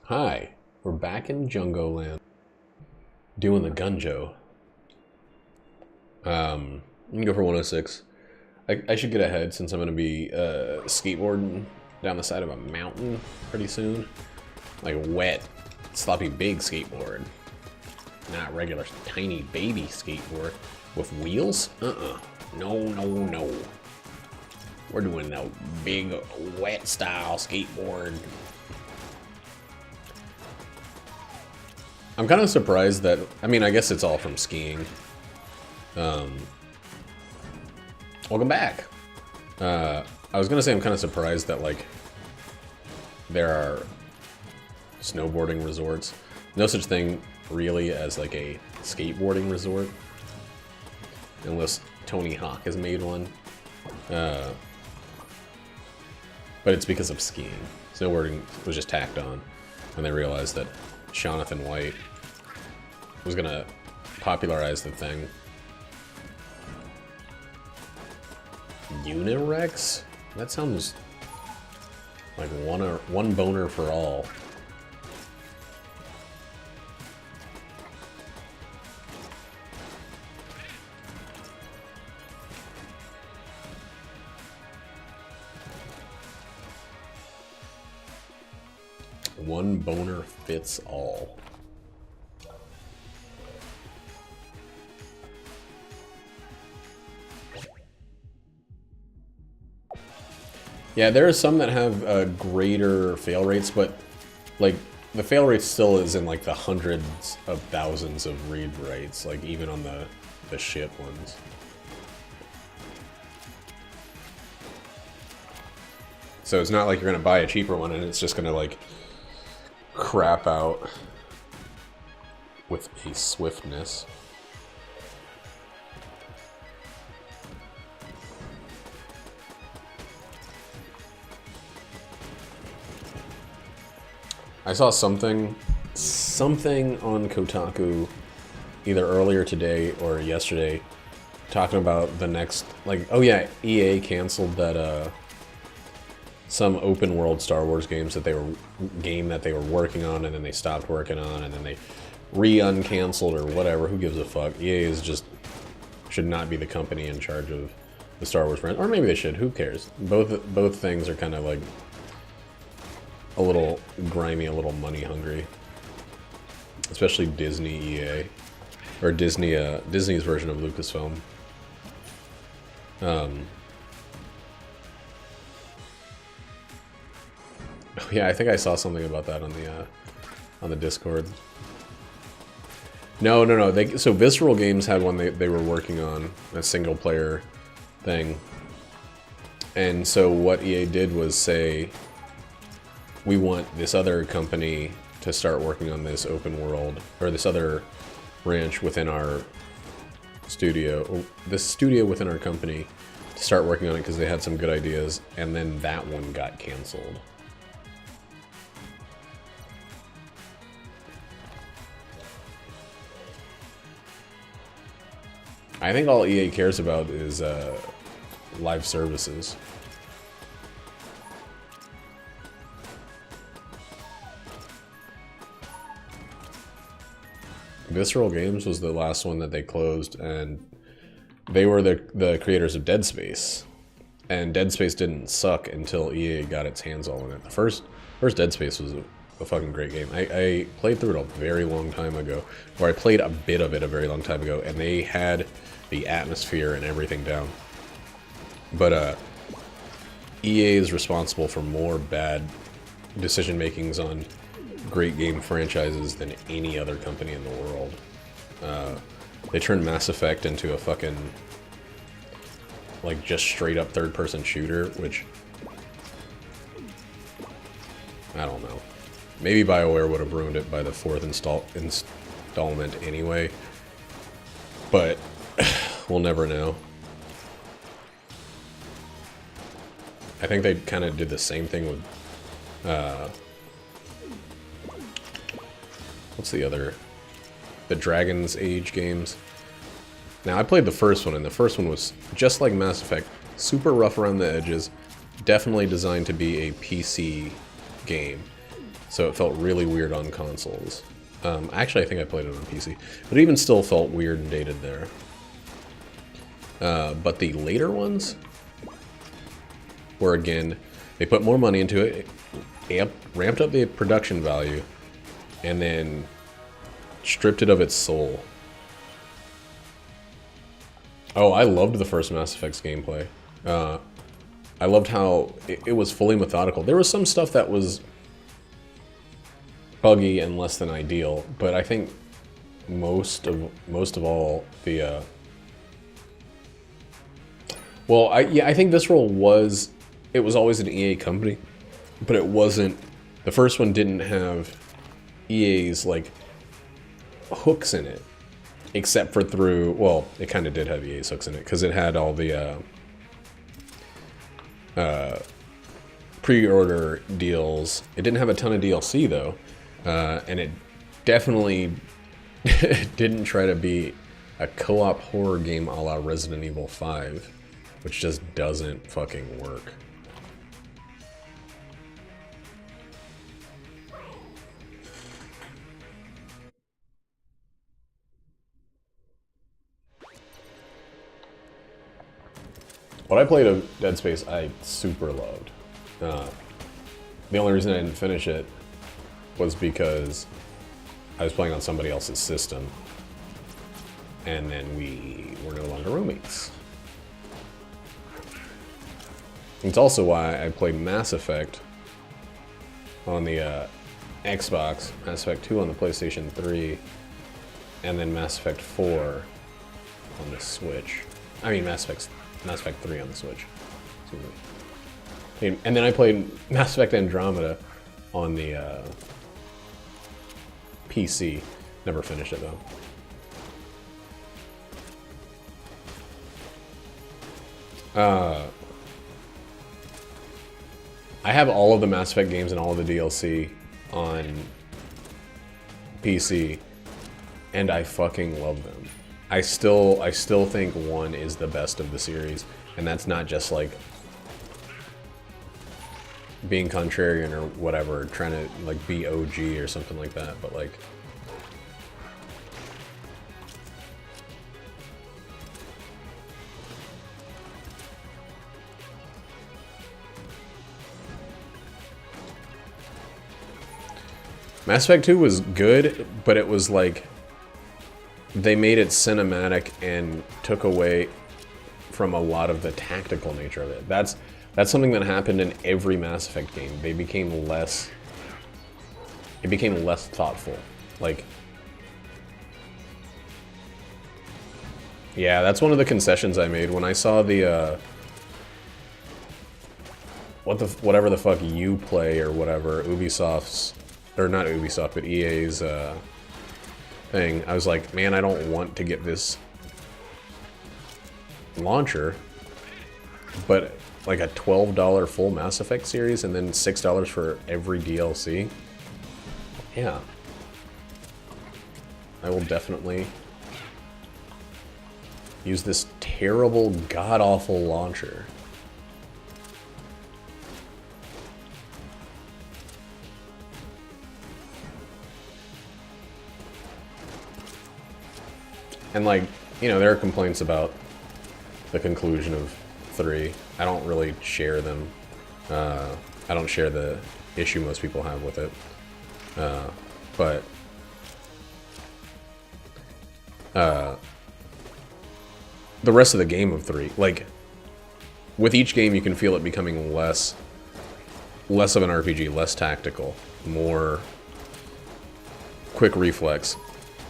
Hi, we're back in Jungo Land, doing the Gunjo. I'm gonna go for 106. I should get ahead since I'm gonna be skateboarding down the side of a mountain pretty soon. Like a wet, sloppy big skateboard. Not regular tiny baby skateboard with wheels? No, no, no. We're doing the big wet style skateboard. I'm kind of surprised that, I mean, I guess it's all from skiing. Welcome back. I was gonna say I'm kind of surprised that, like, there are snowboarding resorts. No such thing really as, like, a skateboarding resort. Unless Tony Hawk has made one. But it's because of skiing. Snowboarding was just tacked on when they realized that Jonathan White was gonna popularize the thing. Unirex? That sounds like one boner for all. One boner fits all. Yeah, there are some that have greater fail rates, but like the fail rate still is in like the hundreds of thousands of read rates, like even on the shit ones. So it's not like you're gonna buy a cheaper one and it's just gonna like crap out with a swiftness. I saw something on Kotaku either earlier today or yesterday talking about the next, like, oh yeah, EA canceled that some open world Star Wars games that they were working on, and then they stopped working on, and then they uncanceled or whatever. Who gives a fuck? EA is just should not be the company in charge of the Star Wars brand, or maybe they should. Who cares? Both things are kind of like a little grimy, a little money hungry, especially Disney EA, or Disney's version of Lucasfilm. Oh yeah, I think I saw something about that on the Discord. No. So Visceral Games had one they were working on, a single player thing, and so what EA did was say, we want this other company to start working on this open world, or this other branch within our studio, this studio within our company, to start working on it because they had some good ideas, and then that one got canceled. I think all EA cares about is live services. Visceral Games was the last one that they closed, and they were the creators of Dead Space. And Dead Space didn't suck until EA got its hands all in it. The first Dead Space was a fucking great game. I played through it a very long time ago, or I played a bit of it a very long time ago, and they had the atmosphere and everything down. But EA is responsible for more bad decision makings on great game franchises than any other company in the world. They turned Mass Effect into a fucking, like, just straight up third-person shooter, which, I don't know. Maybe BioWare would have ruined it by the fourth installment anyway, but we'll never know. I think they kind of did the same thing with what's the other? The Dragon's Age games. Now, I played the first one, and the first one was just like Mass Effect, super rough around the edges, definitely designed to be a PC game. so it felt really weird on consoles. Actually, I think I played it on PC, but it even still felt weird and dated there. But the later ones were, again, they put more money into it, ramped up the production value, and then stripped it of its soul. Oh, I loved the first Mass Effect's gameplay. I loved how it was fully methodical. There was some stuff that was buggy and less than ideal, but I think most of all the well, I think Visceral was, it was always an EA company, but it wasn't, the first one didn't have EA's like hooks in it, except for through, well, it kind of did have EA's hooks in it because it had all the pre-order deals. It didn't have a ton of DLC though, and it definitely didn't try to be a co-op horror game a la Resident Evil 5, which just doesn't fucking work. What I played of Dead Space, I super loved. The only reason I didn't finish it was because I was playing on somebody else's system, and then we were no longer roommates. It's also why I played Mass Effect on the Xbox, Mass Effect 2 on the PlayStation 3, and then Mass Effect 4 on the Switch. I mean, Mass Effect 3 on the Switch. Excuse me. And then I played Mass Effect Andromeda on the PC. Never finished it though. I have all of the Mass Effect games and all of the DLC on PC, and I fucking love them. I still think 1 is the best of the series, and that's not just like being contrarian or whatever, trying to like be OG or something like that, but like Mass Effect 2 was good, but it was like they made it cinematic and took away from a lot of the tactical nature of it. That's something that happened in every Mass Effect game. They became less, it became less thoughtful. Like, yeah, that's one of the concessions I made when I saw the whatever the fuck Uplay or whatever, Ubisoft's, or not Ubisoft, but EA's thing. I was like, man, I don't want to get this launcher, but like a $12 full Mass Effect series and then $6 for every DLC. Yeah. I will definitely use this terrible, god-awful launcher. And like, you know, there are complaints about the conclusion of 3. I don't really share them. I don't share the issue most people have with it. But the rest of the game of 3, like, with each game you can feel it becoming less of an RPG, less tactical, more quick reflex.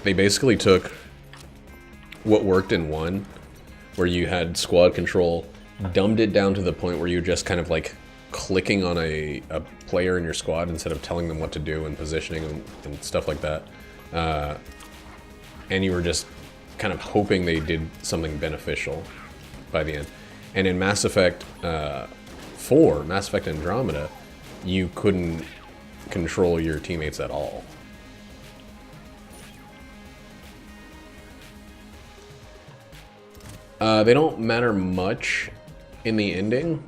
They basically took what worked in 1, where you had squad control, dumbed it down to the point where you're just kind of like clicking on a player in your squad instead of telling them what to do and positioning them and stuff like that. And you were just kind of hoping they did something beneficial by the end. And in Mass Effect 4, Mass Effect Andromeda, you couldn't control your teammates at all. They don't matter much in the ending.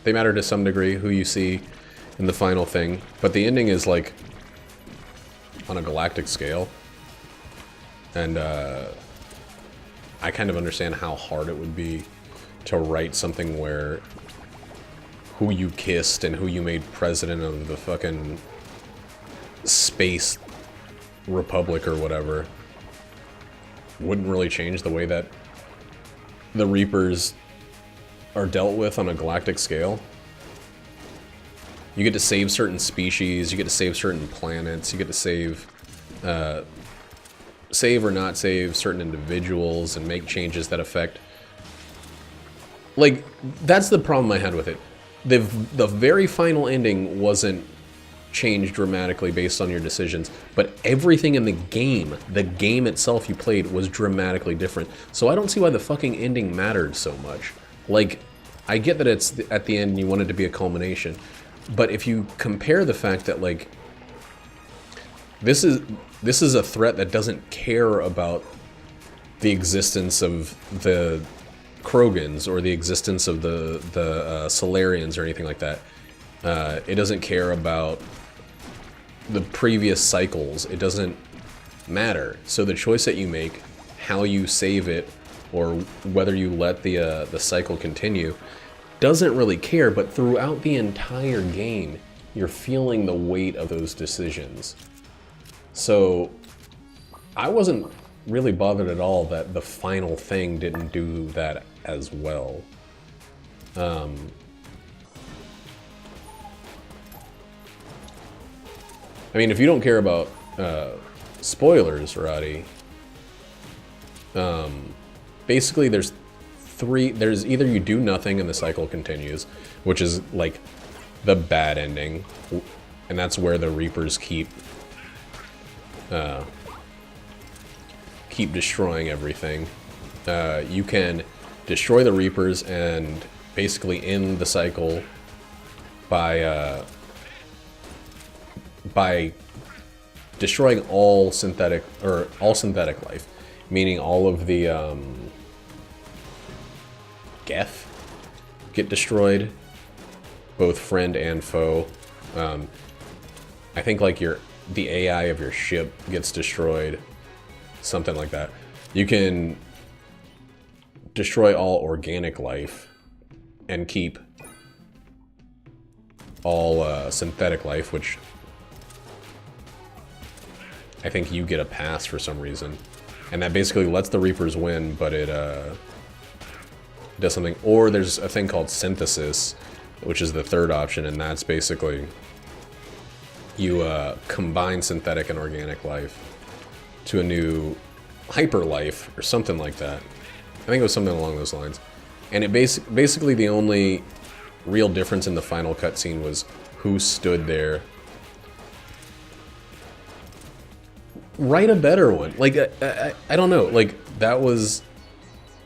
They matter to some degree, who you see in the final thing, but the ending is like on a galactic scale. And I kind of understand how hard it would be to write something where who you kissed and who you made president of the fucking space republic or whatever wouldn't really change the way that the Reapers are dealt with on a galactic scale. You get to save certain species, you get to save certain planets, you get to save or not save certain individuals and make changes that affect... Like, that's the problem I had with it. The very final ending wasn't changed dramatically based on your decisions, but everything in the game itself you played was dramatically different. So I don't see why the fucking ending mattered so much. Like, I get that it's at the end and you want it to be a culmination, but if you compare the fact that, like, this is a threat that doesn't care about the existence of the Krogans or the existence of the Solarians or anything like that. It doesn't care about the previous cycles. It doesn't matter. So the choice that you make, how you save it, or whether you let the cycle continue, doesn't really care. But throughout the entire game, you're feeling the weight of those decisions. So I wasn't really bothered at all that the final thing didn't do that as well. I mean, if you don't care about spoilers, Roddy, basically there's either you do nothing and the cycle continues, which is like the bad ending, and that's where the Reapers keep destroying everything. You can destroy the Reapers and basically end the cycle by destroying all synthetic life, meaning all of the Geth get destroyed, both friend and foe. I think like the AI of your ship gets destroyed, something like that. You can destroy all organic life and keep all synthetic life, which I think you get a pass for some reason. And that basically lets the Reapers win, but it does something. Or there's a thing called synthesis, which is the third option, and that's basically you combine synthetic and organic life to a new hyper life or something like that. I think it was something along those lines. And it basically the only real difference in the final cutscene was who stood there. Write a better one. Like, I don't know. Like, that was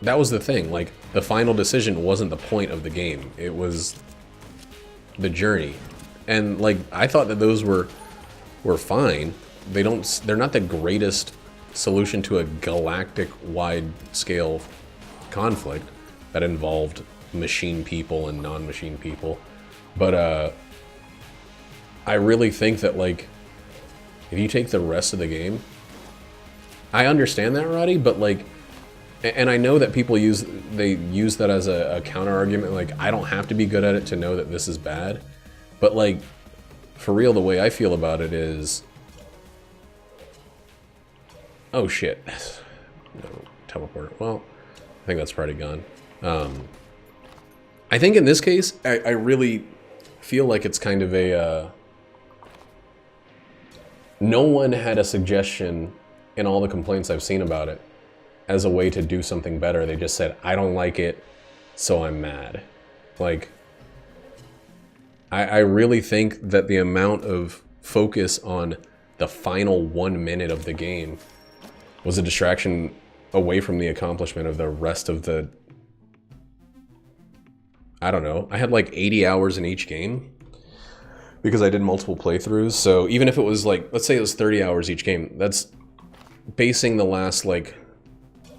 the thing. Like, the final decision wasn't the point of the game. It was the journey. And, like, I thought that those were fine. They're not the greatest solution to a galactic-wide scale conflict that involved machine people and non-machine people. But, I really think that, like, if you take the rest of the game, I understand that, Roddy, but, like, and I know that people use that as a counter-argument, like, I don't have to be good at it to know that this is bad. But, like, for real, the way I feel about it is... Oh, shit. No, teleport. Well, I think that's probably gone. I think in this case, I really feel like it's kind of a... No one had a suggestion in all the complaints I've seen about it as a way to do something better. They just said, I don't like it, so I'm mad. Like... I really think that the amount of focus on the final 1 minute of the game was a distraction away from the accomplishment of the rest of the... I don't know. I had like 80 hours in each game because I did multiple playthroughs. So even if it was like, let's say it was 30 hours each game, that's basing the last like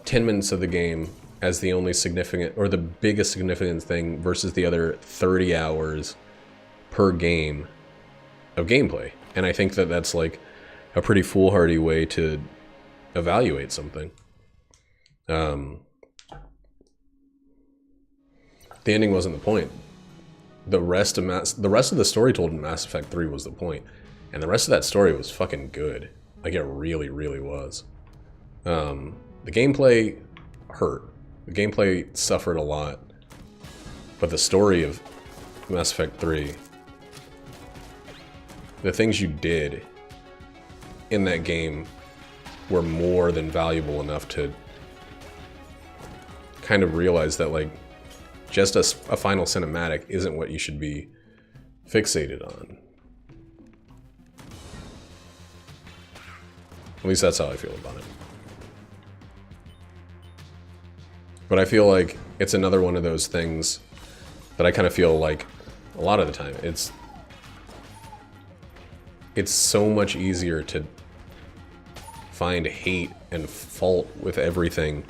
10 minutes of the game as the only significant or the biggest significant thing versus the other 30 hours per game of gameplay. And I think that that's like a pretty foolhardy way to evaluate something. The ending wasn't the point. The rest of the story told in Mass Effect 3 was the point. And the rest of that story was fucking good. Like, it really, really was. The gameplay hurt. The gameplay suffered a lot. But the story of Mass Effect 3, the things you did in that game were more than valuable enough to kind of realize that, like, just a final cinematic isn't what you should be fixated on. At least that's how I feel about it. But I feel like it's another one of those things that I kind of feel like a lot of the time it's so much easier to find hate and fault with everything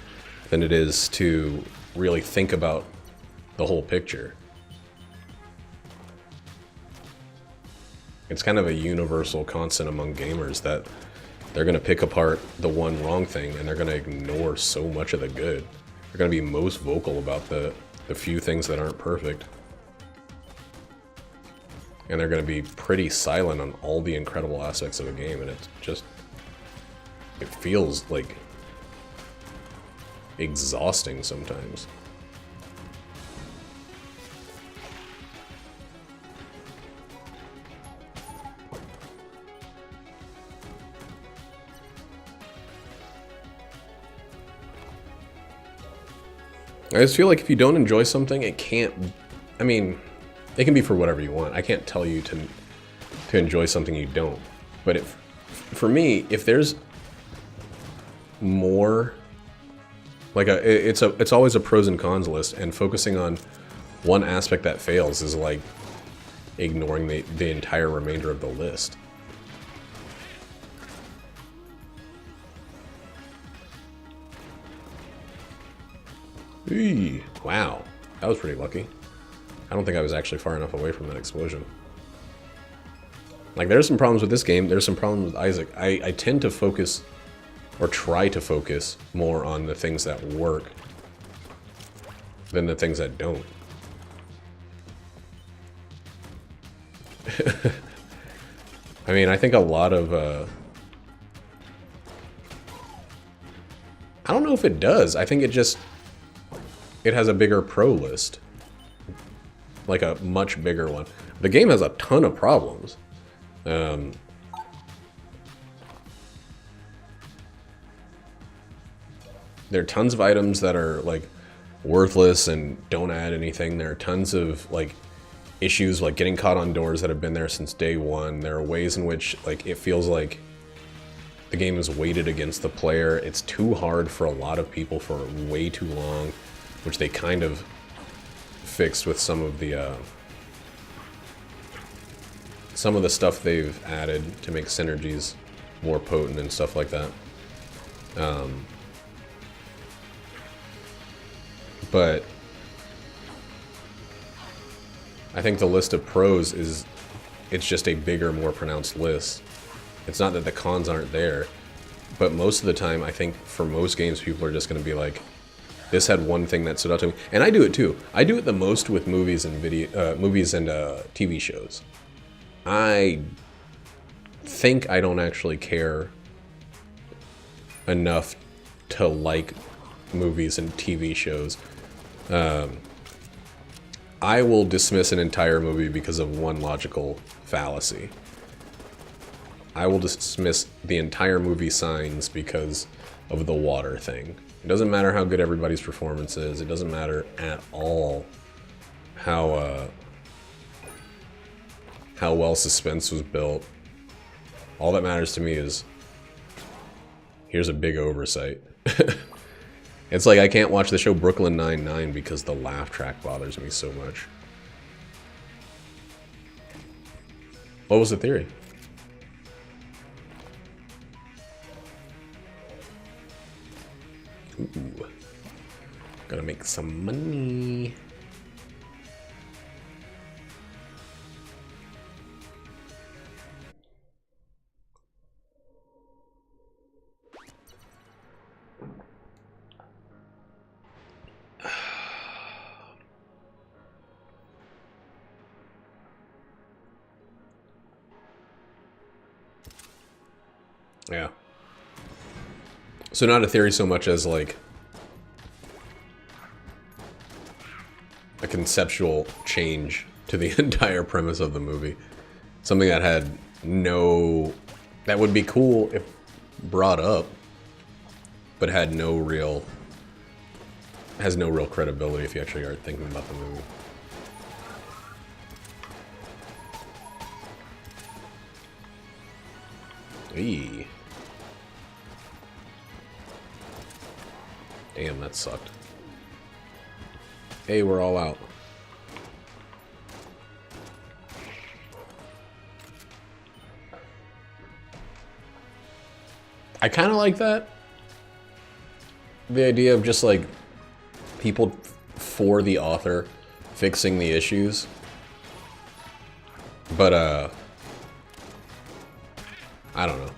than it is to really think about the whole picture. It's kind of a universal constant among gamers that they're going to pick apart the one wrong thing and they're going to ignore so much of the good. They're going to be most vocal about the few things that aren't perfect. And they're going to be pretty silent on all the incredible aspects of a game, and it's just, it feels like exhausting sometimes. I just feel like if you don't enjoy something, it can't, I mean, it can be for whatever you want. I can't tell you to enjoy something you don't. But for me, if there's more, like it's always a pros and cons list, and focusing on one aspect that fails is like ignoring the entire remainder of the list. Eee, wow, that was pretty lucky. I don't think I was actually far enough away from that explosion. Like, there's some problems with this game. There's some problems with Isaac. I tend to focus, or try to focus, more on the things that work than the things that don't. I mean, I think a lot of... I don't know if it does. I think it just... It has a bigger pro list. Like a much bigger one. The game has a ton of problems. There are tons of items that are like worthless and don't add anything. There are tons of like issues like getting caught on doors that have been there since day one. There are ways in which like it feels like the game is weighted against the player. It's too hard for a lot of people for way too long, which they kind of fixed with some of the stuff they've added to make synergies more potent and stuff like that. But I think the list of pros is, it's just a bigger, more pronounced list. It's not that the cons aren't there, but most of the time I think for most games people are just going to be like, this had one thing that stood out to me. And I do it too. I do it the most with movies and TV shows. I think I don't actually care enough to like movies and TV shows. I will dismiss an entire movie because of one logical fallacy. I will dismiss the entire movie Signs because of the water thing. It doesn't matter how good everybody's performance is. It doesn't matter at all how well suspense was built. All that matters to me is, here's a big oversight. It's like I can't watch the show Brooklyn Nine-Nine because the laugh track bothers me so much. What was the theory? Ooh. Gotta make some money. Yeah. So not a theory so much as like a conceptual change to the entire premise of the movie. Something that had no... that would be cool if brought up, but had no real... has no real credibility if you actually are thinking about the movie. Eee. Damn, that sucked. Hey, we're all out. I kind of like that. The idea of just like people for the author fixing the issues. But I don't know.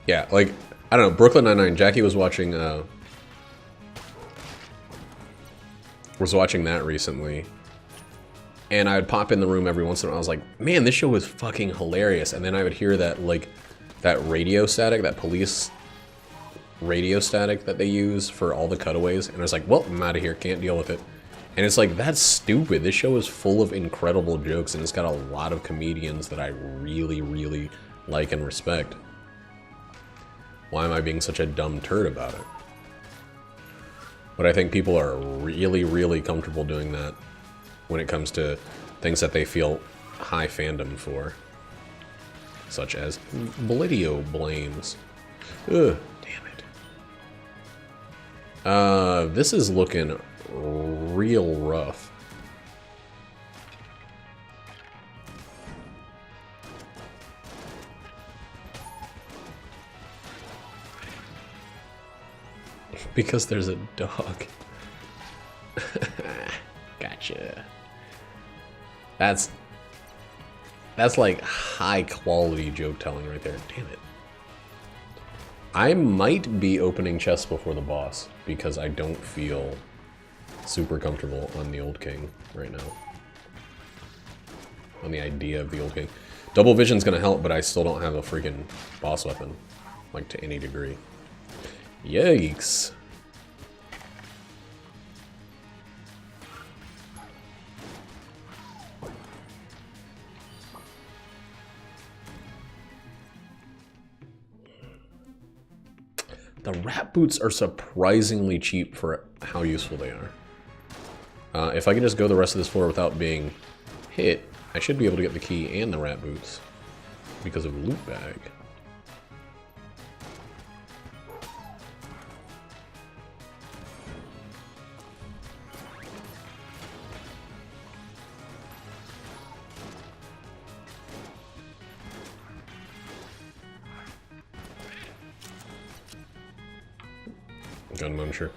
Yeah, like I don't know, Brooklyn Nine-Nine, Jackie was watching that recently. And I would pop in the room every once in a while. I was like, man, this show was fucking hilarious. And then I would hear that like that radio static, that police radio static that they use for all the cutaways. And I was like, well, I'm out of here. Can't deal with it. And it's like, that's stupid. This show is full of incredible jokes. And it's got a lot of comedians that I really, really like and respect. Why am I being such a dumb turd about it? But I think people are really, really comfortable doing that when it comes to things that they feel high fandom for. Such as Blidio blames. Ugh, damn it. This is looking real rough. Because there's a dog. Gotcha. That's like high quality joke telling right there. Damn it. I might be opening chests before the boss because I don't feel super comfortable on the Old King right now. On the idea of the Old King. Double Vision's gonna help, but I still don't have a freaking boss weapon. Like to any degree. Yikes. The rat boots are surprisingly cheap for how useful they are. If I can just go the rest of this floor without being hit, I should be able to get the key and the rat boots because of loot bag. Gun Muncher.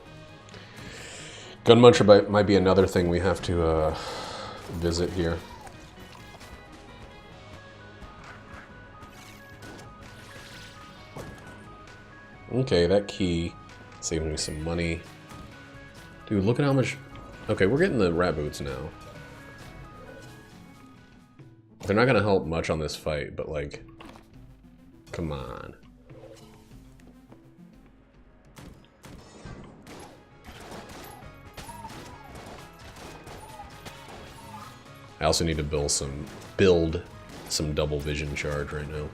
Gun Muncher might be another thing we have to visit here. Okay, that key saved me some money. Dude, look at how much... Okay, we're getting the rat boots now. They're not gonna help much on this fight, but like... Come on. I also need to build some double vision charge right now.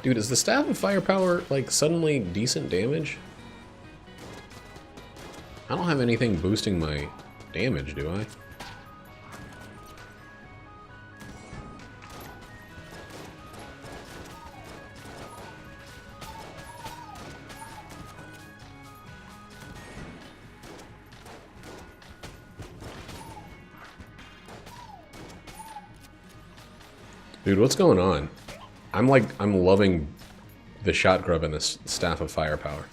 Dude, is the Staff of Firepower like suddenly decent damage? I don't have anything boosting my damage, do I? Dude, what's going on? I'm loving the shot grub and the Staff of Firepower.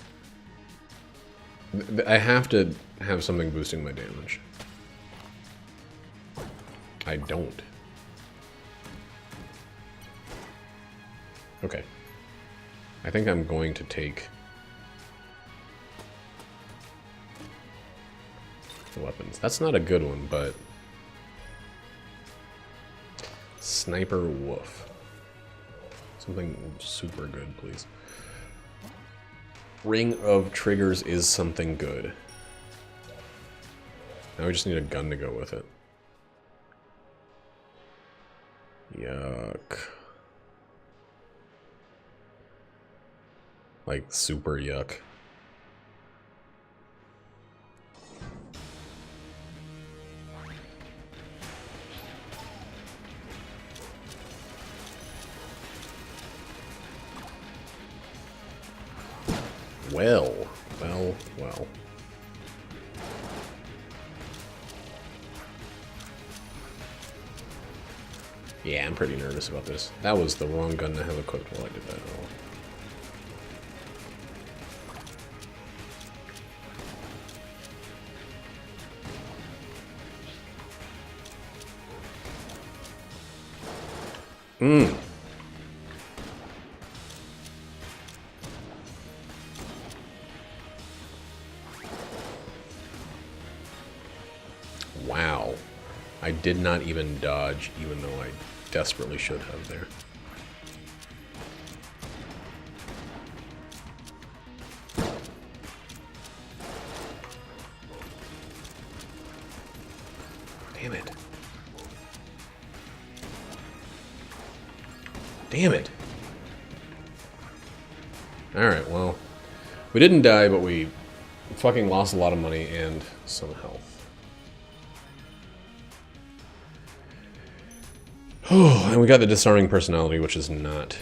I have to have something boosting my damage. I don't. Okay. I think I'm going to take the weapons. That's not a good one, but... Sniper Wolf. Something super good, please. Ring of Triggers is something good. Now we just need a gun to go with it. Yuck. Like, super yuck. Well. Yeah, I'm pretty nervous about this. That was the wrong gun to have equipped while I did that. Wow. I did not even dodge, even though I desperately should have there. Damn it. Damn it. Alright, well. We didn't die, but we fucking lost a lot of money and some health. Oh, and we got the disarming personality, which is not...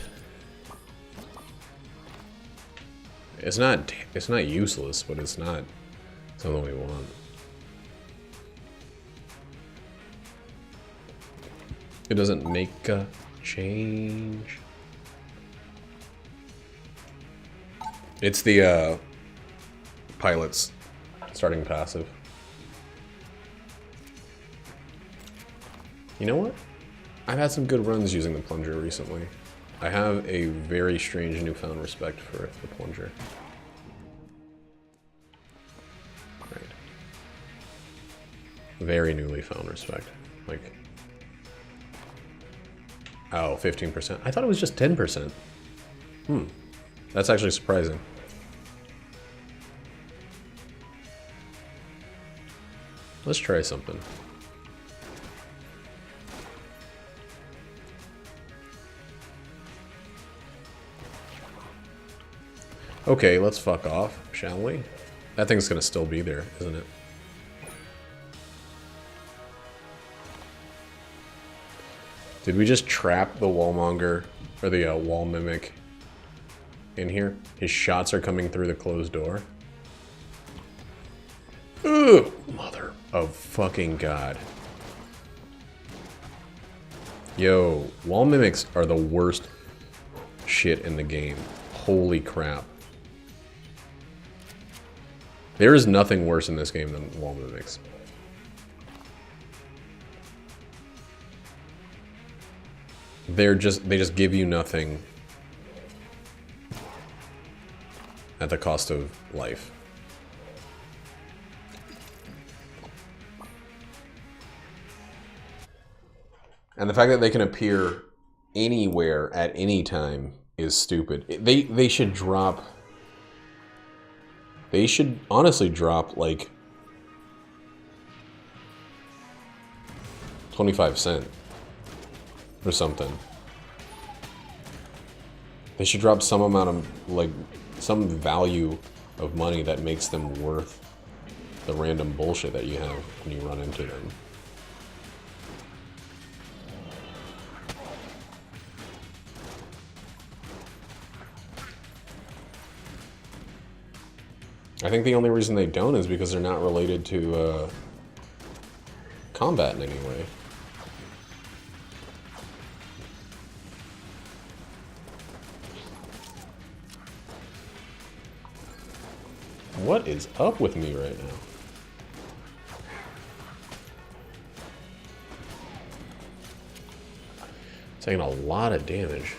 It's not useless, but it's not something we want. It doesn't make a change. It's the pilot's starting passive. You know what? I've had some good runs using the plunger recently. I have a very strange newfound respect for the plunger. Right. Very newly found respect. Like, oh, 15%. I thought it was just 10%. That's actually surprising. Let's try something. Okay, let's fuck off, shall we? That thing's gonna still be there, isn't it? Did we just trap the wallmonger, or the wall mimic in here? His shots are coming through the closed door. Ugh! Mother of fucking God. Yo, wall mimics are the worst shit in the game. Holy crap. There is nothing worse in this game than wall mimics. They just give you nothing at the cost of life. And the fact that they can appear anywhere at any time is stupid. They should drop... They should honestly drop, like, 25 cents or something. They should drop some amount of, like, some value of money that makes them worth the random bullshit that you have when you run into them. I think the only reason they don't is because they're not related to combat in any way. What is up with me right now? Taking a lot of damage.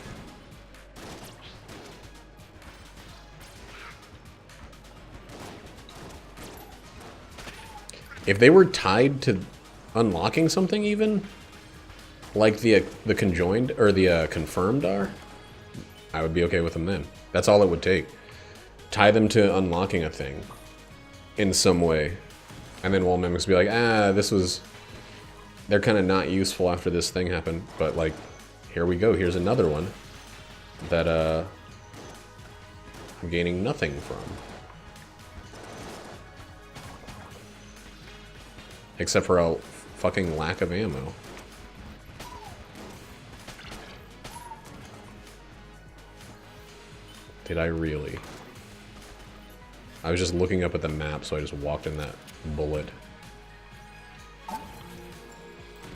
If they were tied to unlocking something even, like the conjoined, or the confirmed are, I would be okay with them then. That's all it would take. Tie them to unlocking a thing in some way. And then Wall Mimics be like, this was... They're kind of not useful after this thing happened. But, like, here we go. Here's another one that, I'm gaining nothing from. Except for a fucking lack of ammo. Did I really? I was just looking up at the map, so I just walked in that bullet.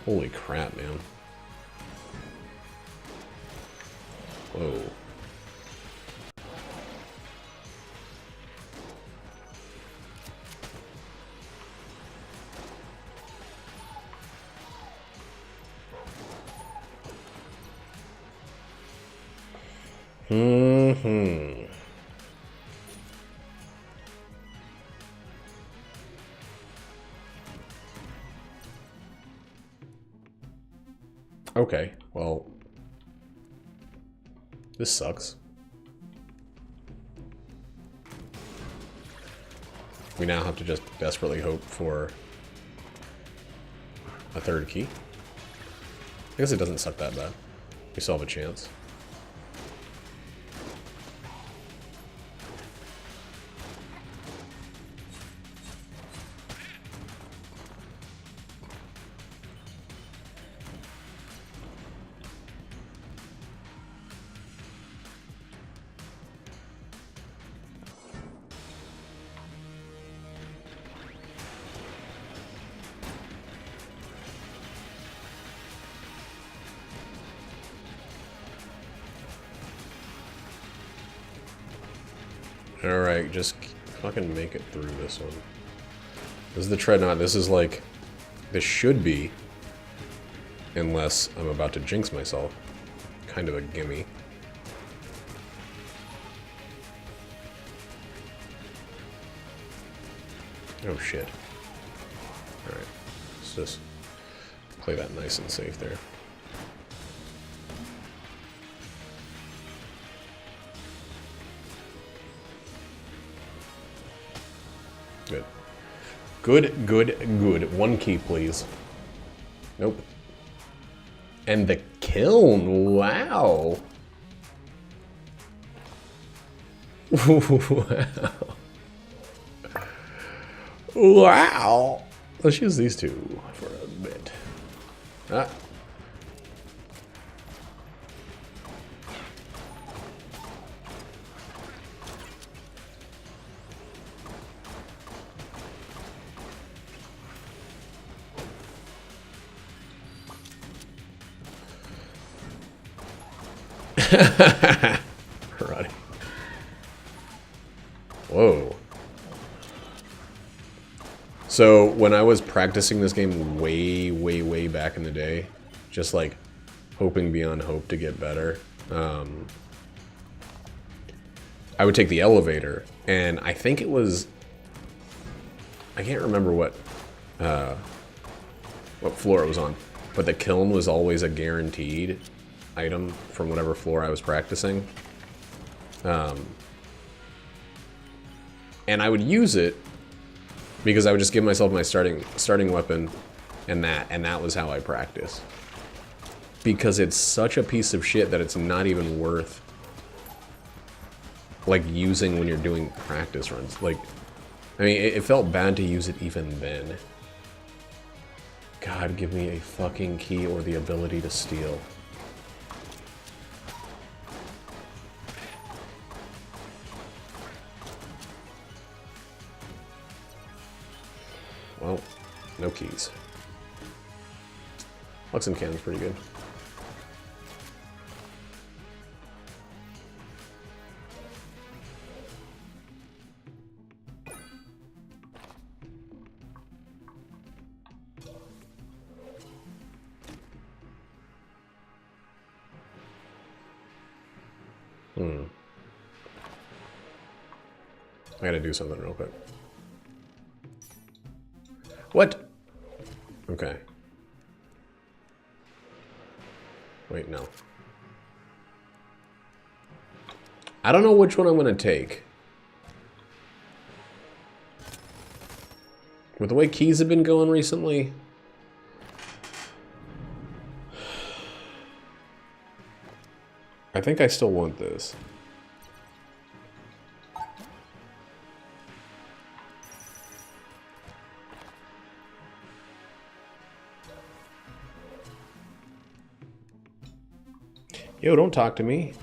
Holy crap, man. Whoa. Okay, well, this sucks. We now have to just desperately hope for a third key. I guess it doesn't suck that bad. We still have a chance. Alright, just fucking make it through this one. This is the Treadnought. This is like... This should be. Unless I'm about to jinx myself. Kind of a gimme. Oh shit. Alright. Let's just play that nice and safe there. Good. Good, good, good. One key, please. Nope. And the kiln, wow. Wow. Wow. Let's use these two for a bit. Ah. Right. Whoa. So when I was practicing this game way back in the day, just like hoping beyond hope to get better, I would take the elevator, and I think it was, I can't remember what floor it was on, but the kiln was always a guaranteed item from whatever floor I was practicing. And I would use it because I would just give myself my starting weapon and that was how I practice. Because it's such a piece of shit that it's not even worth like using when you're doing practice runs. Like, I mean, it felt bad to use it even then. God, give me a fucking key or the ability to steal. Well, no keys. Lux and Cannon's pretty good. I gotta do something real quick. What? Okay. Wait, no. I don't know which one I'm going to take. With the way keys have been going recently... I think I still want this. Yo, don't talk to me.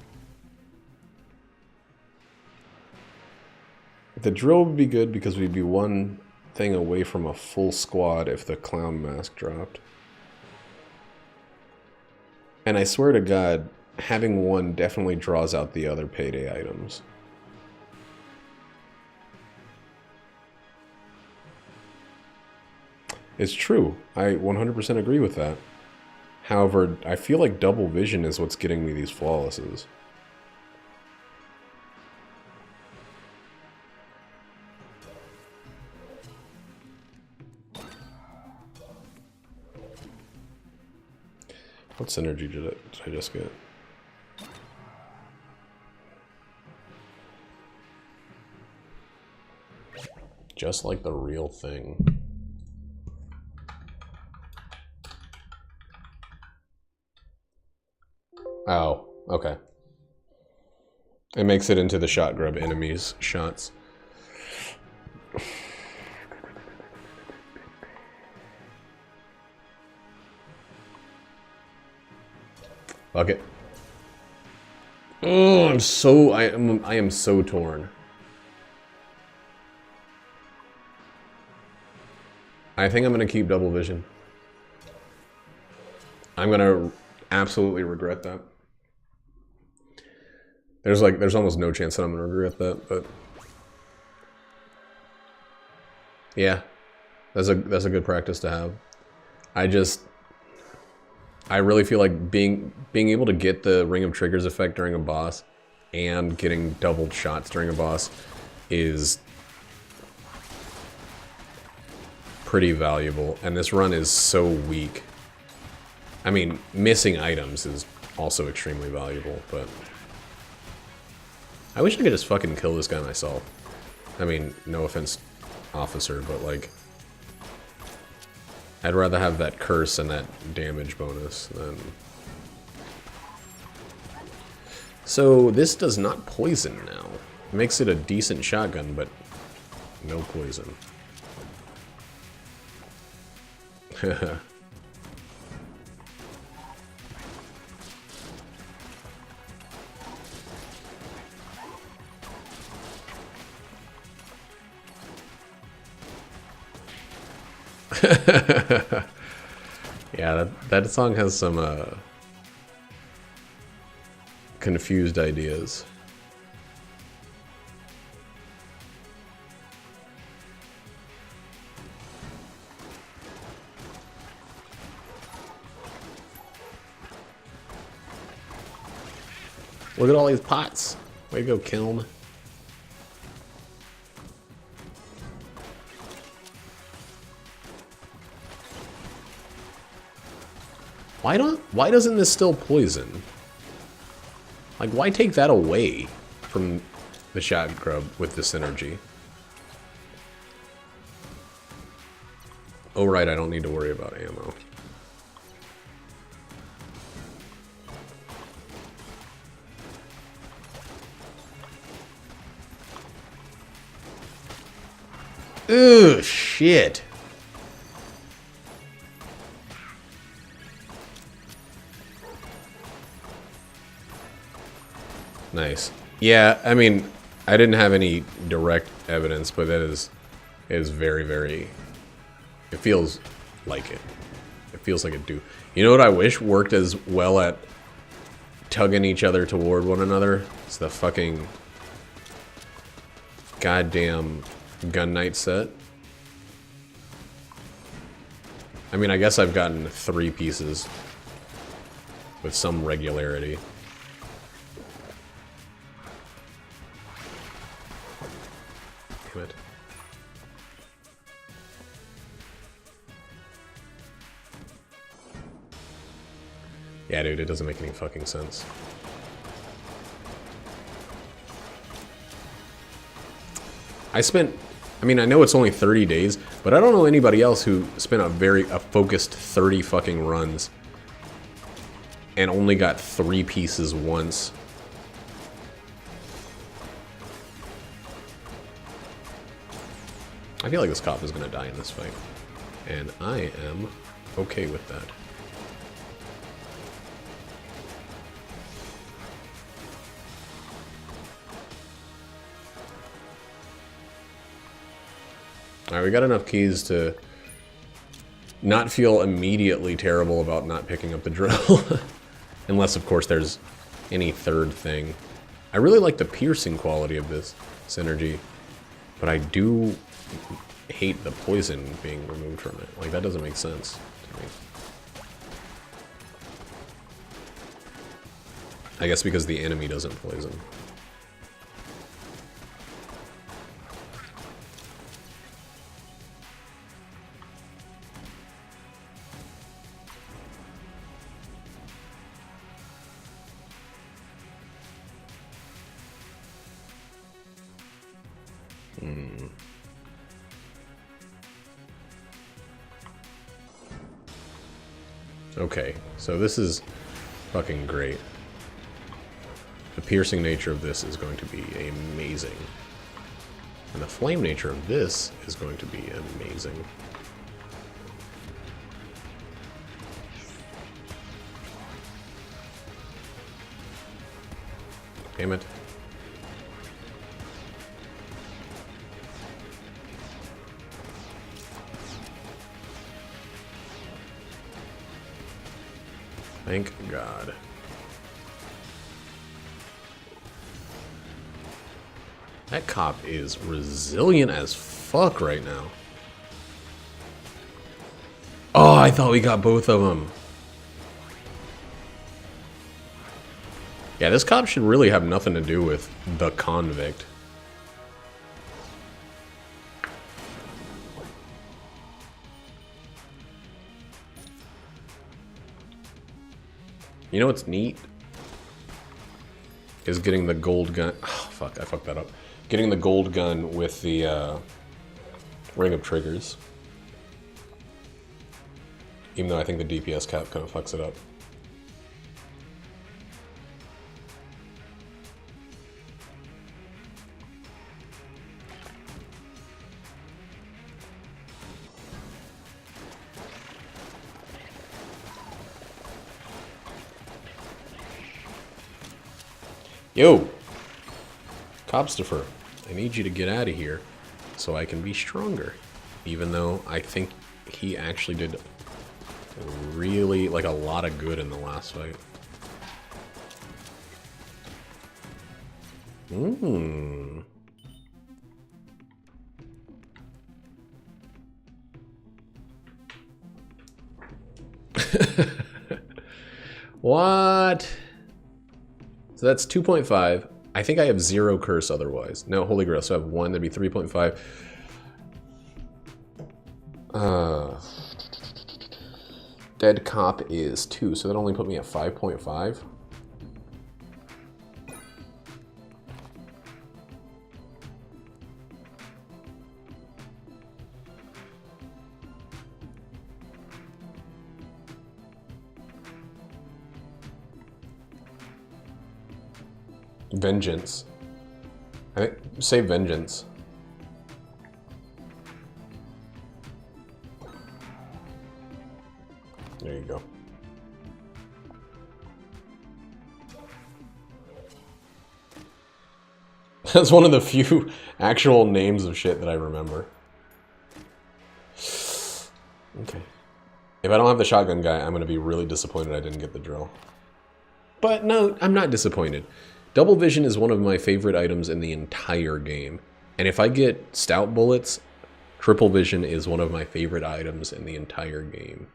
The drill would be good because we'd be one thing away from a full squad if the clown mask dropped. And I swear to God, having one definitely draws out the other payday items. It's true. I 100% agree with that. However, I feel like double vision is what's getting me these flawlesses. What synergy did I just get? Just like the real thing. Oh, okay. It makes it into the shot grub enemies' shots. Fuck it. Oh, I am so torn. I think I'm gonna keep double vision. I'm gonna absolutely regret that. There's almost no chance that I'm gonna regret that, but yeah, that's a good practice to have. I really feel like being able to get the Ring of Triggers effect during a boss and getting doubled shots during a boss is pretty valuable, and this run is so weak. I mean, missing items is also extremely valuable, but I wish I could just fucking kill this guy myself. I mean, no offense, officer, but like, I'd rather have that curse and that damage bonus than... So, this does not poison now. It makes it a decent shotgun, but no poison. Yeah, that song has some confused ideas. Look at all these pots. Way to go, Kiln. Why doesn't this still poison? Like, why take that away from the shot grub with this energy? Oh right, I don't need to worry about ammo. Ugh, shit. Nice. Yeah, I mean, I didn't have any direct evidence, but it is very, very... It feels like it. It feels like it do. You know what I wish worked as well at tugging each other toward one another? It's the fucking goddamn Gun Knight set. I mean, I guess I've gotten 3 pieces with some regularity. Damn it. Yeah, dude, it doesn't make any fucking sense. I mean, I know it's only 30 days, but I don't know anybody else who spent a focused 30 fucking runs and only got 3 pieces once. I feel like this cop is gonna die in this fight, and I am okay with that. Alright, we got enough keys to not feel immediately terrible about not picking up the drill. Unless, of course, there's any third thing. I really like the piercing quality of this synergy, but I do hate the poison being removed from it. Like, that doesn't make sense to me. I guess because the enemy doesn't poison. Okay, so this is fucking great. The piercing nature of this is going to be amazing. And the flame nature of this is going to be amazing. Damn it. Thank God. That cop is resilient as fuck right now. Oh, I thought we got both of them. Yeah, this cop should really have nothing to do with the convict. You know what's neat? Is getting the gold gun. Oh, fuck, I fucked that up. Getting the gold gun with the ring of triggers. Even though I think the DPS cap kind of fucks it up. Yo! Copstifer, I need you to get out of here so I can be stronger. Even though I think he actually did really, like, a lot of good in the last fight. Mmm. What? So that's 2.5. I think I have 0 curse otherwise. No, Holy Grail, so I have 1, that'd be 3.5. Dead Cop is 2, so that only put me at 5.5. Vengeance. I think, say Vengeance. There you go. That's one of the few actual names of shit that I remember. Okay. If I don't have the shotgun guy, I'm gonna be really disappointed I didn't get the drill. But no, I'm not disappointed. Double vision is one of my favorite items in the entire game. And if I get stout bullets, triple vision is one of my favorite items in the entire game.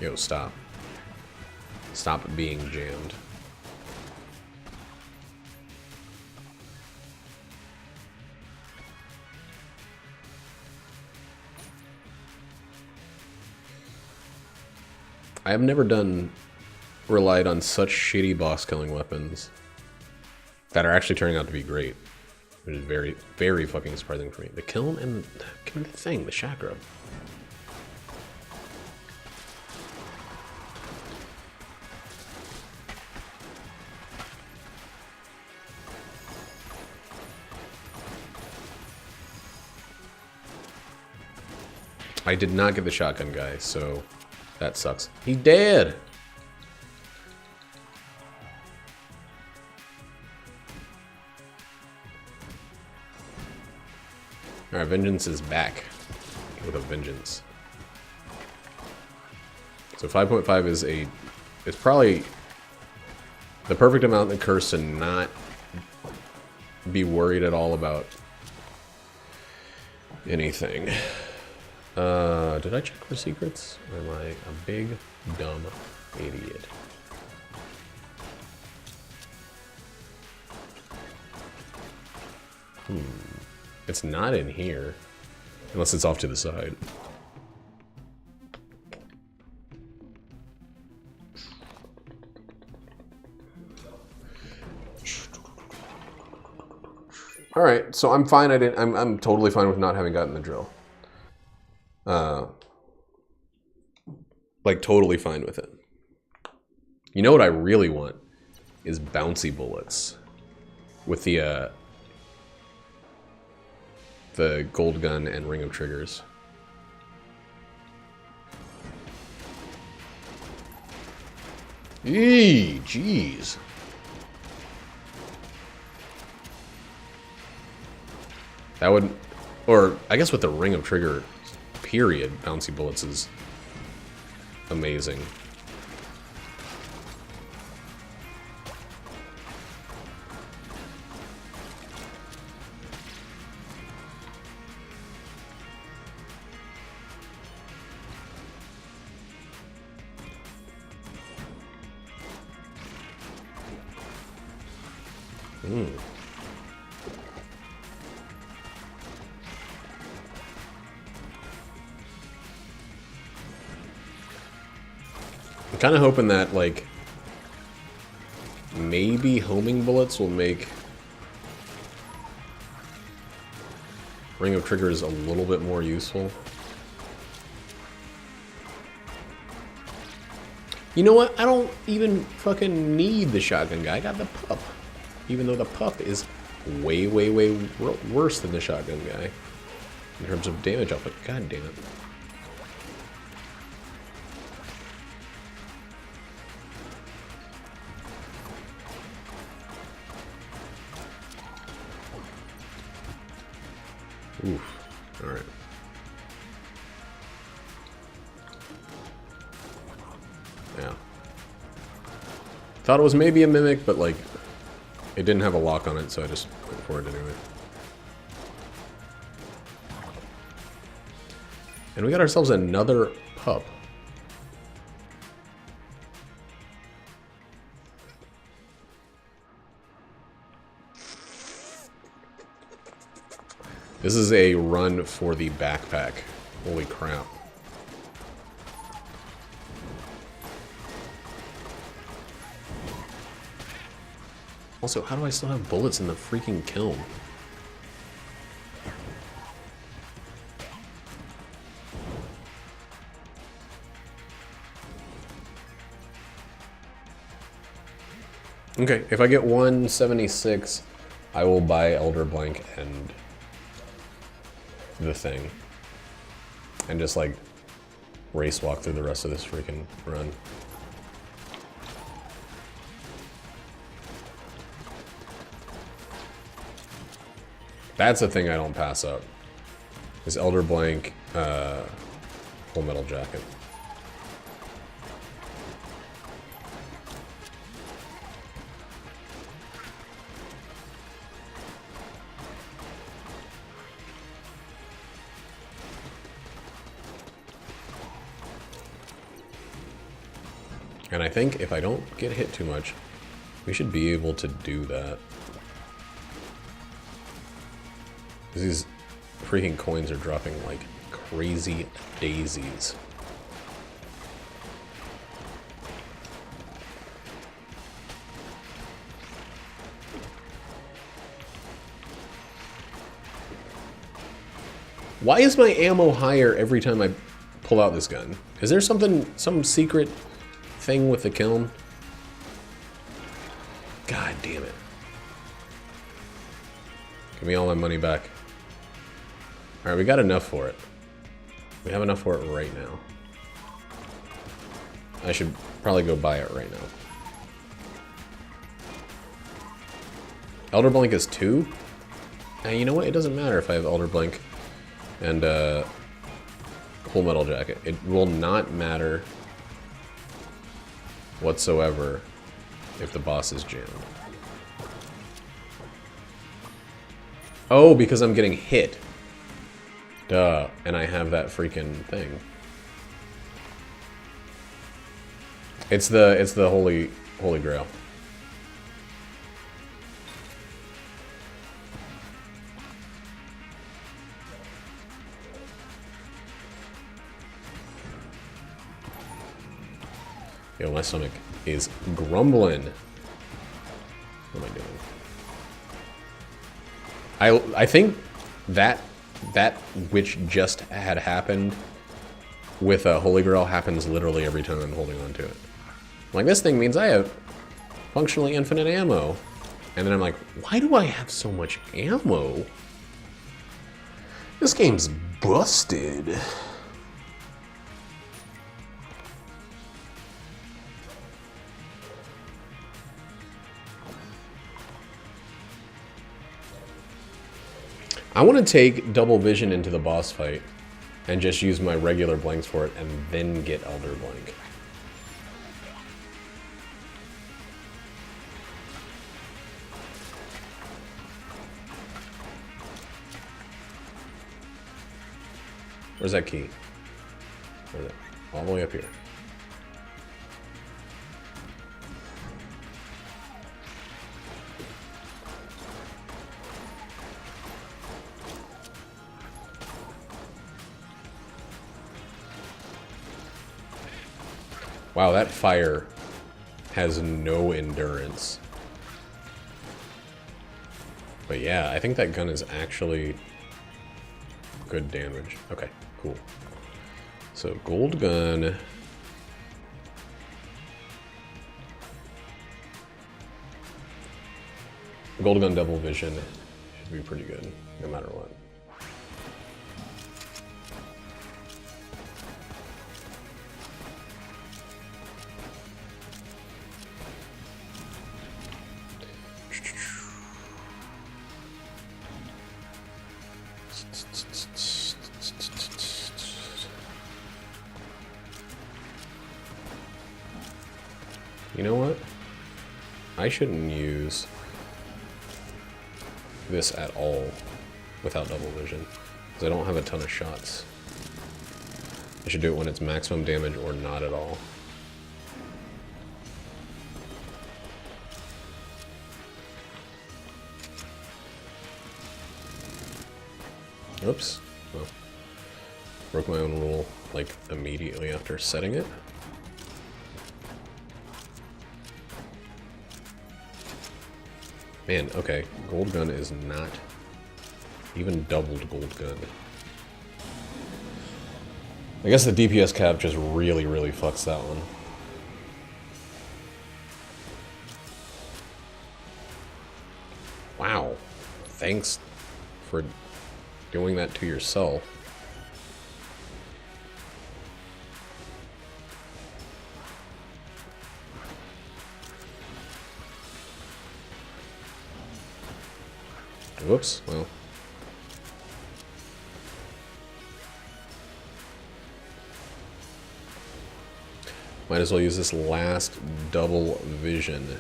Yo, stop. Stop being jammed. I have never relied on such shitty boss killing weapons that are actually turning out to be great. Which is very, very fucking surprising for me. The kiln and the thing, the chakra. I did not get the shotgun guy, so that sucks. He's dead! Alright, vengeance is back. With a vengeance. So 5.5 is it's probably the perfect amount of curse to not be worried at all about anything. Did I check for secrets? Or am I a big, dumb idiot? It's not in here. Unless it's off to the side. Alright, so I'm fine. I'm totally fine with not having gotten the drill. Like, totally fine with it. You know what I really want? Is bouncy bullets. With the gold gun and ring of triggers. Eee, jeez. That would, or I guess with the ring of trigger, period, bouncy bullets is amazing. I'm kind of hoping that, like, maybe homing bullets will make Ring of Triggers a little bit more useful. You know what? I don't even fucking need the shotgun guy. I got the pup. Even though the pup is way, way, way worse than the shotgun guy in terms of damage output. God damn it. Oof. Alright. Yeah. Thought it was maybe a mimic, but like, it didn't have a lock on it, so I just went for it anyway. And we got ourselves another pup. This is a run for the backpack. Holy crap. Also, how do I still have bullets in the freaking kiln? Okay, if I get 176, I will buy Elder Blank and the thing. And just, like, race walk through the rest of this freaking run. That's the thing I don't pass up. Is Elder Blank, Full Metal Jacket. And I think if I don't get hit too much, we should be able to do that. These freaking coins are dropping like crazy daisies. Why is my ammo higher every time I pull out this gun? Is there some secret thing with the kiln? God damn it. Give me all my money back. Alright, we got enough for it. We have enough for it right now. I should probably go buy it right now. Elder Blink is 2? And you know what? It doesn't matter if I have Elder Blink and Whole Metal Jacket. It will not matter whatsoever if the boss is jammed. Oh, because I'm getting hit. Duh. And I have that freaking thing. It's the holy grail. Yo, my stomach is grumbling. What am I doing? I think that which just had happened with a Holy Grail happens literally every time I'm holding on to it. Like, this thing means I have functionally infinite ammo. And then I'm like, why do I have so much ammo? This game's busted. I want to take double vision into the boss fight and just use my regular blanks for it and then get Elder Blank. Where's that key? Where's it? All the way up here. Wow, that fire has no endurance. But yeah, I think that gun is actually good damage. Okay, cool. So, gold gun. Gold gun double vision should be pretty good, no matter what. You know what? I shouldn't use this at all without double vision, because I don't have a ton of shots. I should do it when it's maximum damage or not at all. Oops. Well, broke my own rule, like, immediately after setting it. Man, okay, gold gun is not even doubled gold gun. I guess the DPS cap just really, really fucks that one. Wow. Thanks for doing that to yourself. Whoops, well. Might as well use this last double vision.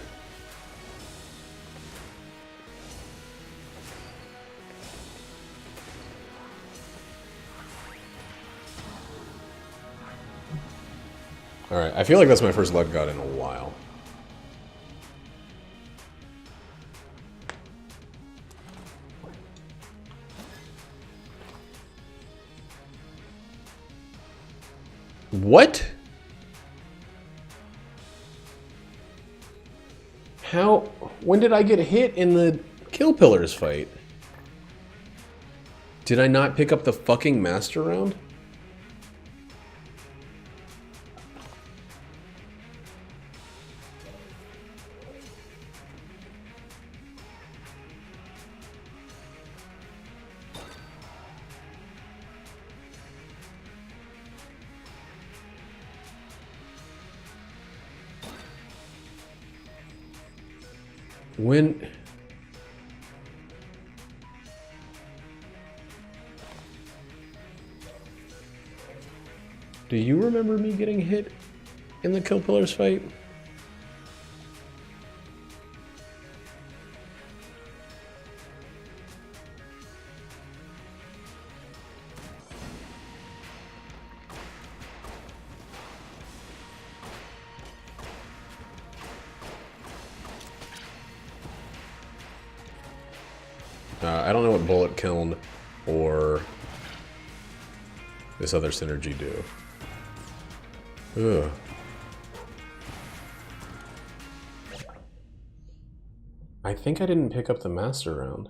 Alright, I feel like that's my first luck god in a while. What? How? When did I get hit in the Kill Pillars fight? Did I not pick up the fucking master round? When... Do you remember me getting hit in the Kill Pillars fight? I don't know what Bullet Kiln or this other synergy do. Ugh. I think I didn't pick up the master round.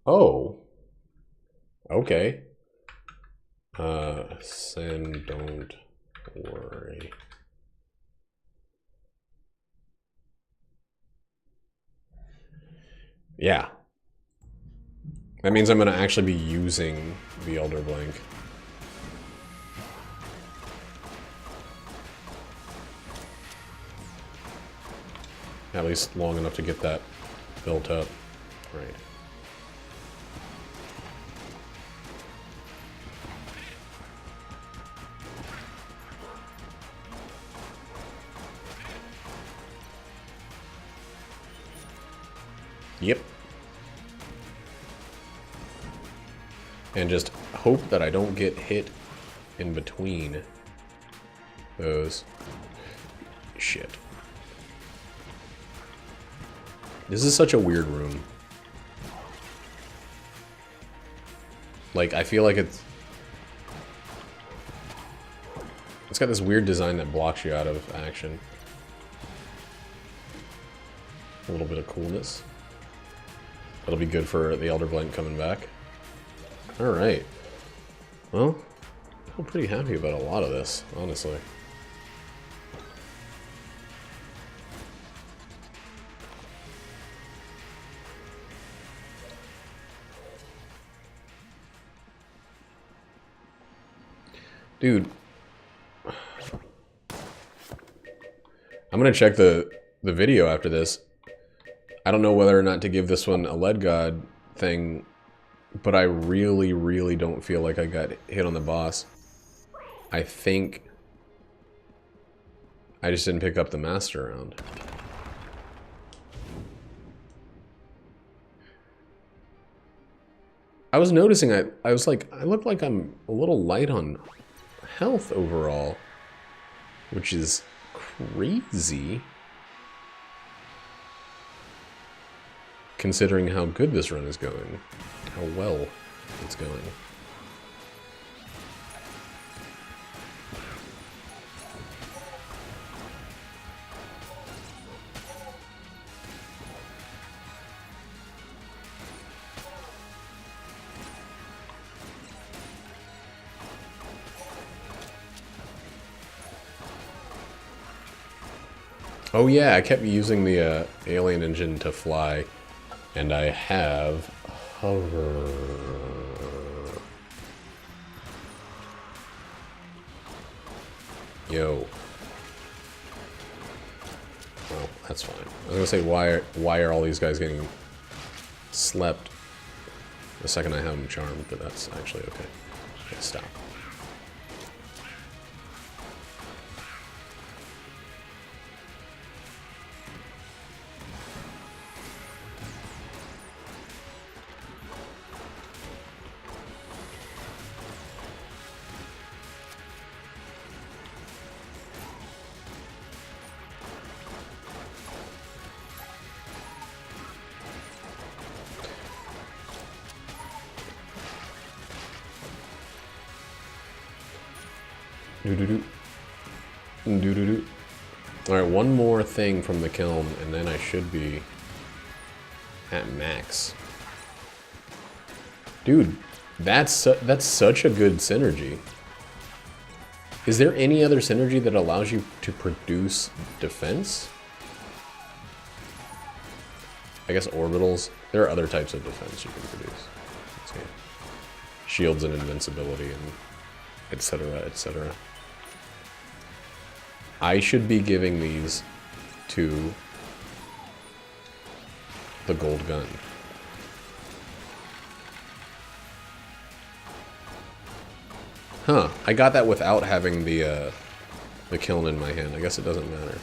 Oh. Okay. Sen, don't worry. Yeah. That means I'm going to actually be using the Elder Blink. At least long enough to get that built up. Right. Yep. And just hope that I don't get hit in between those. Shit. This is such a weird room. Like, I feel like it's got this weird design that blocks you out of action. A little bit of coolness. That'll be good for the Elder Blink coming back. Alright. Well, I'm pretty happy about a lot of this, honestly. Dude. I'm gonna check the video after this. I don't know whether or not to give this one a Lead God thing, but I really, really don't feel like I got hit on the boss. I think I just didn't pick up the master round. I was noticing, I was like, I look like I'm a little light on health overall, which is crazy. Considering how good this run is going. How well it's going. Oh yeah, I kept using the alien engine to fly. And I have hover. Yo. Well, that's fine. I was gonna say, why are all these guys getting slept the second I have them charmed, but that's actually okay. Okay, stop. Do-do-do. Do-do-do. Alright, one more thing from the kiln, and then I should be at max. Dude, that's such a good synergy. Is there any other synergy that allows you to produce defense? I guess orbitals. There are other types of defense you can produce. Let's see. Shields and invincibility and etc., etc. I should be giving these to the gold gun. Huh, I got that without having the kiln in my hand. I guess it doesn't matter.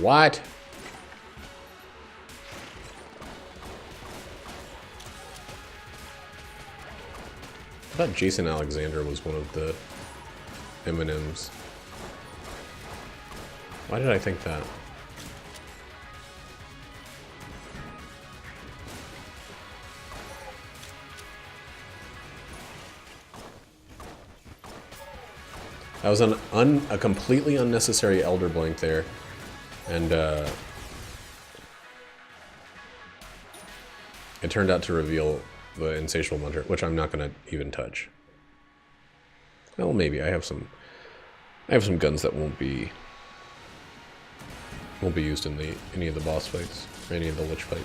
What? I thought Jason Alexander was one of the M&Ms. Why did I think that? That was a completely unnecessary Elder Blink there. And it turned out to reveal the Insatiable Muncher, which I'm not gonna even touch. Well, maybe I have some guns that won't be used in any of the boss fights or any of the Lich fight.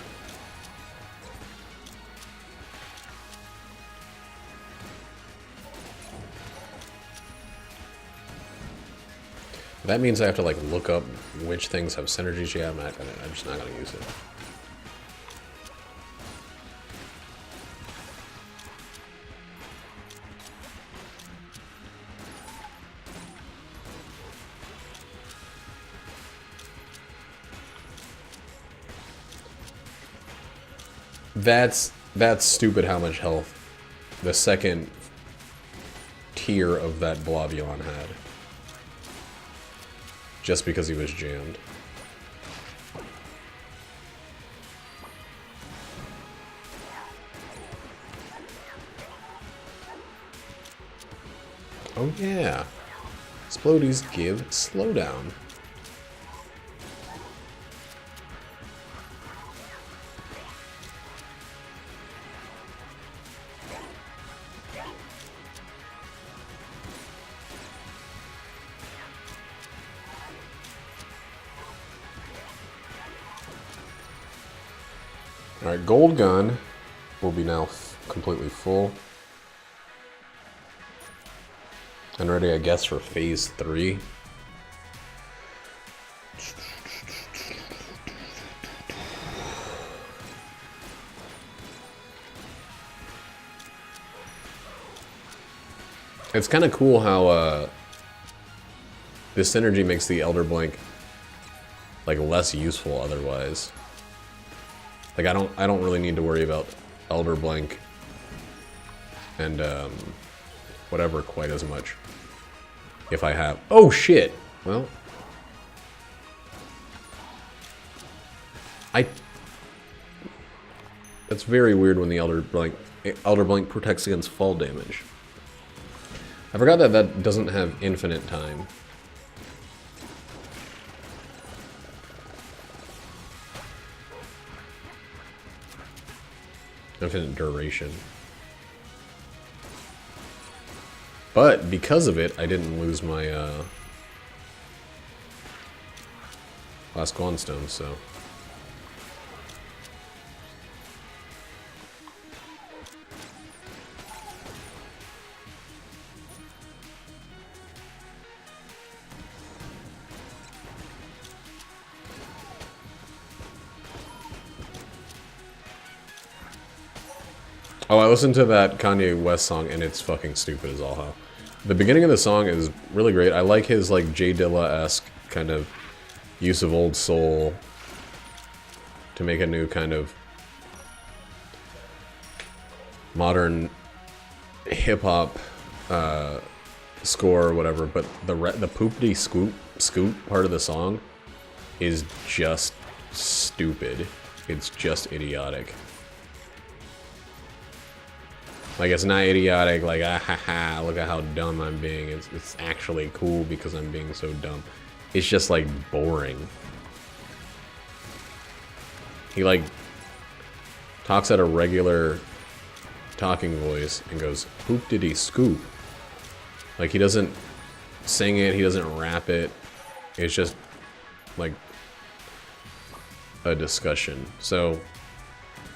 That means I have to like look up which things have synergies. Yeah, I'm just not gonna use it. That's stupid how much health the second tier of that Blobulon had. Just because he was jammed. Oh yeah. Splodies give slowdown. Alright, gold gun will be now completely full. And ready, I guess, for phase 3. It's kind of cool how this synergy makes the Elder Blink like less useful otherwise. Like I don't really need to worry about Elder Blink and whatever quite as much if I have. Oh shit! Well, that's very weird when the Elder Blink protects against fall damage. I forgot that doesn't have infinite time. Infinite duration. But because of it, I didn't lose my last Gwanstone, so. Oh, I listened to that Kanye West song, and it's fucking stupid as all hell. The beginning of the song is really great. I like his, like, J Dilla-esque kind of use of old soul to make a new kind of modern hip-hop score or whatever, but the poopity scoop part of the song is just stupid. It's just idiotic. Like, it's not idiotic, like, ah ha ha, look at how dumb I'm being. It's actually cool because I'm being so dumb. It's just, like, boring. He, like, talks at a regular talking voice and goes, "Poop diddy scoop." Like, he doesn't sing it, he doesn't rap it. It's just, like, a discussion. So,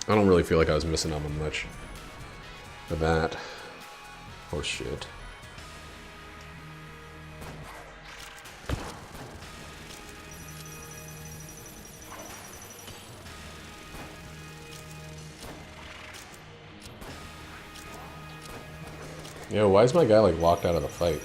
I don't really feel like I was missing out on much of that. Horse shit. Yo, why is my guy, like, locked out of the fight?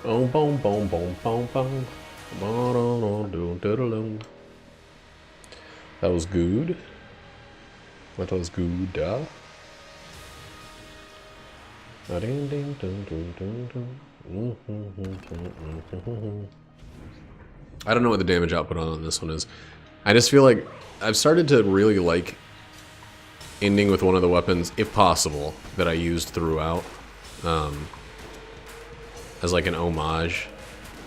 Boom, boom, boom, boom, boom, boom. That was good. That was good. I don't know what the damage output on this one is. I just feel like I've started to really like ending with one of the weapons, if possible, that I used throughout. As like an homage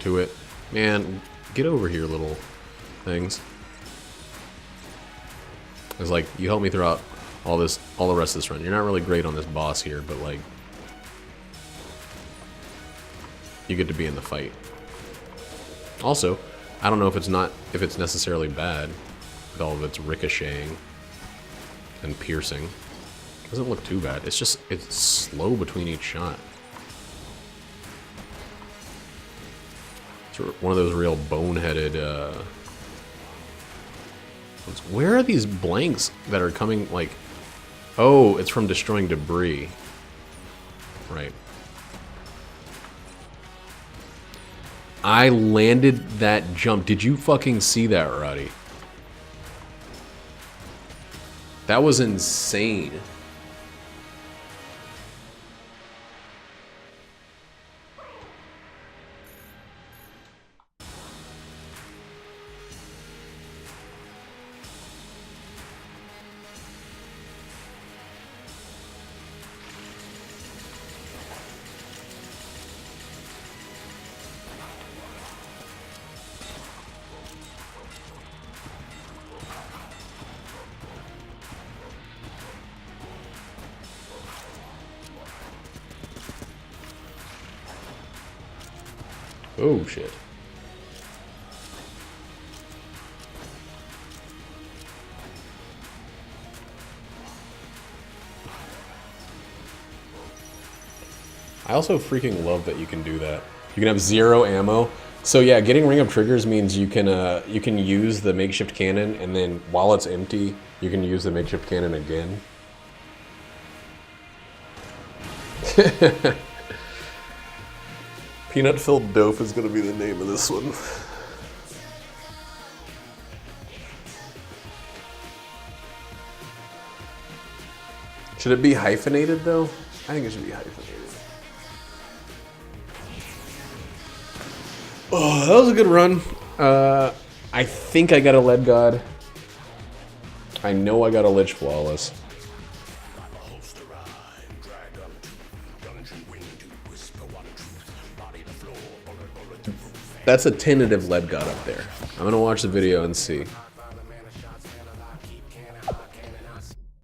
to it. Man, get over here, little things. It's like, you helped me throughout all the rest of this run. You're not really great on this boss here, but like, you get to be in the fight. Also, I don't know if it's necessarily bad with all of its ricocheting and piercing. It doesn't look too bad. It's just, it's slow between each shot. It's one of those real boneheaded, where are these blanks that are coming, like... Oh, it's from destroying debris. Right. I landed that jump. Did you fucking see that, Roddy? That was insane. Oh, shit. I also freaking love that you can do that. You can have 0 ammo. So yeah, getting Ring of Triggers means you can use the makeshift cannon, and then while it's empty, you can use the makeshift cannon again. Peanut-filled dope is gonna be the name of this one. Should it be hyphenated though? I think it should be hyphenated. Oh, that was a good run. I think I got a Lead God. I know I got a Lich Flawless. That's a tentative Lead God up there. I'm gonna watch the video and see.